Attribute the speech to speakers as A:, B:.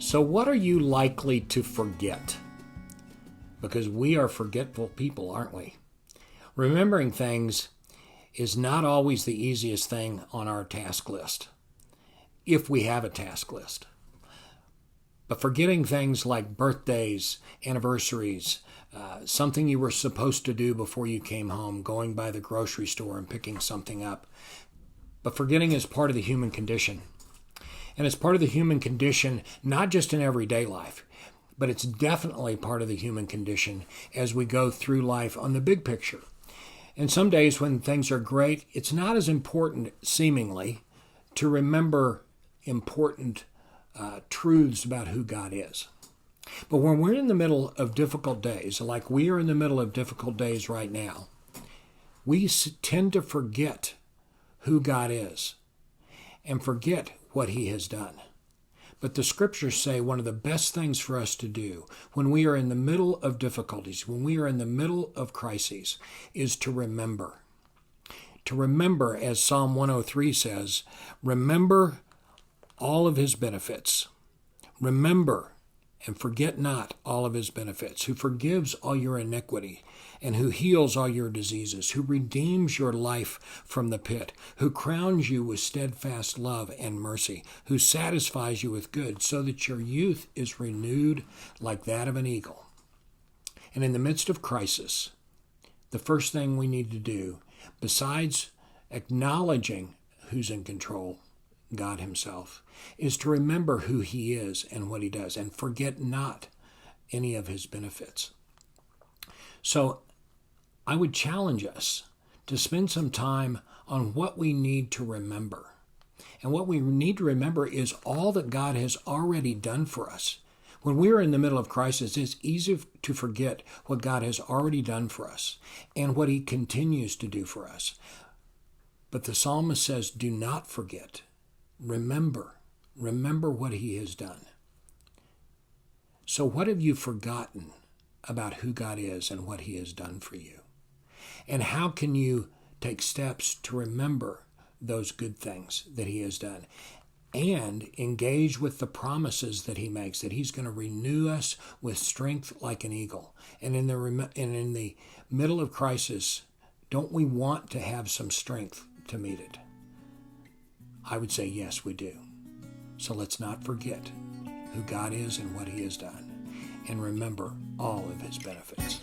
A: So, what are you likely to forget? Because we are forgetful people, aren't we? Remembering things is not always the easiest thing on our task list, if we have a task list. But forgetting things like birthdays, anniversaries, something you were supposed to do before you came home, going by the grocery store and picking something up. But forgetting is part of the human condition. And it's part of the human condition, not just in everyday life, but it's definitely part of the human condition as we go through life on the big picture. And some days when things are great, it's not as important, seemingly, to remember important truths about who God is. But when we're in the middle of difficult days, like we are in the middle of difficult days right now, we tend to forget who God is and forget what he has done. But the scriptures say one of the best things for us to do when we are in the middle of difficulties, when we are in the middle of crises, is to remember. To remember, as Psalm 103 says, remember all of his benefits. Remember and forget not all of his benefits, who forgives all your iniquity and who heals all your diseases, who redeems your life from the pit, who crowns you with steadfast love and mercy, who satisfies you with good, so that your youth is renewed like that of an eagle. And in the midst of crisis, the first thing we need to do, besides acknowledging who's in control, God himself, is to remember who he is and what he does, and forget not any of his benefits. So I would challenge us to spend some time on what we need to remember. And what we need to remember is all that God has already done for us. When we are in the middle of crisis, it's easy to forget what God has already done for us and what he continues to do for us. But the psalmist says, do not forget. Remember what he has done. So what have you forgotten about who God is and what he has done for you? And how can you take steps to remember those good things that he has done and engage with the promises that he makes, that he's going to renew us with strength like an eagle? And in the middle of crisis, don't we want to have some strength to meet it? I would say yes, we do. So let's not forget who God is and what he has done, and remember all of his benefits.